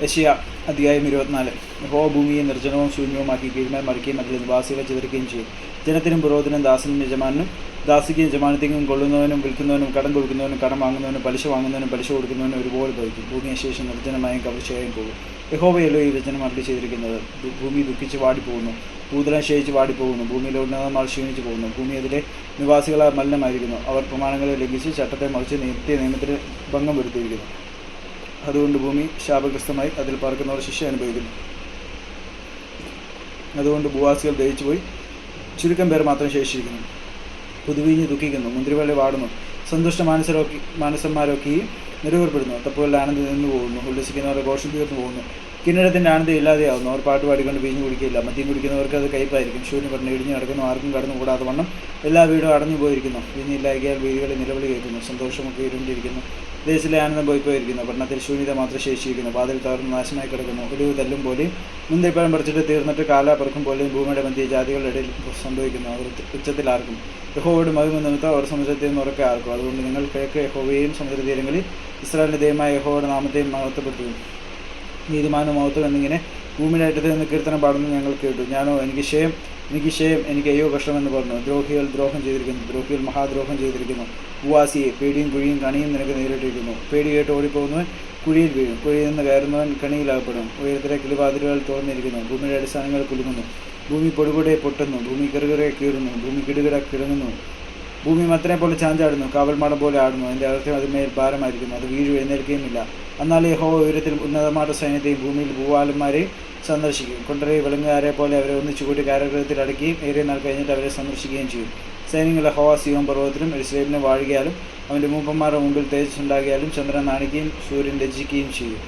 യെശയ്യാ അധ്യായം 24. യഹോവ ഭൂമിയെ നിർജ്ജനവും ശൂന്യവുമാക്കി കീഴ്മേൽ മറിക്കുകയും അതിൽ നിവാസികളെ ചിതറിക്കുകയും ചെയ്യും. ജനത്തിനും പുരോഹിതനും ദാസനും യജമാനും ദാസിക്കും യജമാനത്തിനും കൊള്ളുന്നവനും വിൽക്കുന്നവനും കടം കൊടുക്കുന്നവനും കടം വാങ്ങുന്നവനും പലിശ വാങ്ങുന്നവനും പലിശ കൊടുക്കുന്നവനും ഒരുപോലെ ഭവിക്കും. ഭൂമിയെ ശേഷം നിർജ്ജനമായും കവർച്ചയായും പോകും. യഹോവയല്ലോ ഈ വചനം അരുളി ചെയ്തിരിക്കുന്നത്. ഭൂമി ദുഃഖിച്ച് വാടിപ്പോകുന്നു, ഭൂതലം ക്ഷയിച്ച് വാടിപ്പോകുന്നു, ഭൂമിയിലെ ഉന്നതന്മാർ ക്ഷീണിച്ചു പോകുന്നു. ഭൂമി അതിലെ നിവാസികളാൽ മലിനമായിരിക്കുന്നു. അവർ പ്രമാണങ്ങളെ ലംഘിച്ച് ചട്ടത്തെ മറിച്ച് നിയമത്തിന് ഭംഗം വരുത്തിയിരിക്കുന്നു. അതുകൊണ്ട് ഭൂമി ശാപഗ്രസ്തമായി അതിൽ പാർക്കുന്നവർ ശിക്ഷ അനുഭവിക്കുന്നു. അതുകൊണ്ട് ഭൂവാസികൾ ദഹിച്ചുപോയി ചുരുക്കം പേർ മാത്രം ശേഷിച്ചിരിക്കുന്നു. പുതുവീഞ്ഞ് ദുഃഖിക്കുന്നു, മുന്തിരിവള്ളി വാടുന്നു, സന്തുഷ്ട മാനസന്മാരൊക്കെയും നിരൂപപ്പെടുന്നു. തപ്പുകളുടെ ആനന്ദം നിന്നു പോകുന്നു, ഉല്ലസിക്കുന്നവരുടെ ഘോഷം തീർന്നു പോകുന്നു. കിന്നരത്തിൻ്റെ ആനന്ദം ഇല്ലാതെയാവുന്നു. അവർ പാട്ട് പാടിക്കൊണ്ട് വീഞ്ഞു കുടിക്കില്ല. മദ്യം കുടിക്കുന്നവർക്ക് അത് കയ്പായിരിക്കും. ശൂന്യം പറഞ്ഞ് ഇടിഞ്ഞു കിടക്കുന്നു, ആർക്കും കടന്നു കൂടാതെ വണ്ണം എല്ലാ വീടും അടഞ്ഞു പോയിരിക്കുന്നു. വീഞ്ഞില്ലായകയാൽ വീടുകളിൽ നിലവിളി കേൾക്കുന്നു, സന്തോഷമൊക്കെ ഇരുണ്ടിരിക്കുന്നു. ദേശത്തിലെ ആനന്ദം പോയിപ്പോയിരിക്കുന്നു. പട്ടണത്തിൽ ശൂന്യത മാത്രം ശേഷിയിരിക്കുന്നു. വാതിൽ തകർന്ന് നാശമായി കിടക്കുന്നു. ഒലിവ് തല്ലും പോലെയും മുന്തിരിപ്പഴം പറിച്ചിട്ട് തീർന്നിട്ട് കാല പറക്കും പോലെയും ഭൂമിയുടെ മധ്യ ജാതികളുടെ ഇടയിൽ സംഭവിക്കുന്നു. അവർ ഉച്ചത്തിൽ ആർക്കും യഹോവയുടെ മഹിമ നിമിത്തം അവർ സമുദ്രത്തിൽ നിന്ന് ഉറക്കെ ആർക്കും. അതുകൊണ്ട് നിങ്ങൾ കിഴക്ക് യഹോവയെയും സമുദ്രതീരങ്ങളിൽ ഇസ്രായേലിൻ്റെ ദൈവമായ യഹോവയുടെ നാമത്തെയും മഹത്വപ്പെടുത്തുകയും നീതിമാനും മഹത്വം എന്നിങ്ങനെ ഭൂമിയുടെ അറ്റത്ത് നിന്ന് കീർത്തനം പാടുന്നു ഞങ്ങൾ കേട്ടു. ഞാനോ എനിക്ക് ക്ഷയം, എനിക്ക് അയ്യോ കഷ്ടമെന്ന് പറഞ്ഞു. ദ്രോഹികൾ ദ്രോഹം ചെയ്തിരിക്കുന്നു, ദ്രോഹികൾ മഹാദ്രോഹം ചെയ്തിരിക്കുന്നു. ഭൂവാസിയെ പേടിയും കുഴിയും കണിയും നിനക്ക് നേരിട്ടിരിക്കുന്നു. പേടി കേട്ട് ഓടിപ്പോകുന്നവൻ കുഴിയിൽ വീഴും, കുഴിയിൽ നിന്ന് കയറുന്നവൻ കണിയിലാകപ്പെടും. ഉയരത്തിലെ കിളിവാതിലുകൾ തുറന്നിരിക്കുന്നു, ഭൂമിയുടെ അടിസ്ഥാനങ്ങൾ കുലുങ്ങുന്നു. ഭൂമി പൊടുപൊടെ പൊട്ടുന്നു, ഭൂമി കിറുകിറെ കീറുന്നു, ഭൂമി കിടുകിട കിടങ്ങുന്നു. ഭൂമി മത്തനെ പോലെ ചാഞ്ചാടുന്നു, കാവൽമാടം പോലെ ആടുന്നു. അതിൻ്റെ അർത്ഥം അതിന്മേൽ ഭാരമായിരിക്കുന്നു, അത് വീഴും എഴുന്നേൽക്കുകയുമില്ല. എന്നാൽ യഹോവ ഉയരത്തിൽ ഉന്നതമാരുടെ സൈന്യത്തെയും ഭൂമിയിൽ ഭൂവാലന്മാരെയും സന്ദർശിക്കും. കൊണ്ടരെ വിലങ്ങുകാരെ പോലെ അവരെ ഒന്നിച്ചുകൂടി കാരാഗൃഹത്തിൽ അടക്കുകയും ഏറിയ നാൾ കഴിഞ്ഞിട്ട് അവരെ സന്ദർശിക്കുകയും ചെയ്യും. സൈന്യങ്ങൾ യഹോവ സിയോൻ പർവ്വതത്തിലും യെരൂശലേമിലും വാഴുകയാലും അവൻ്റെ മൂപ്പന്മാരുടെ മുമ്പിൽ തേജസ് ഉണ്ടാകിയാലും ചന്ദ്രൻ നാണിക്കുകയും സൂര്യൻ ലജ്ജിക്കുകയും ചെയ്യും.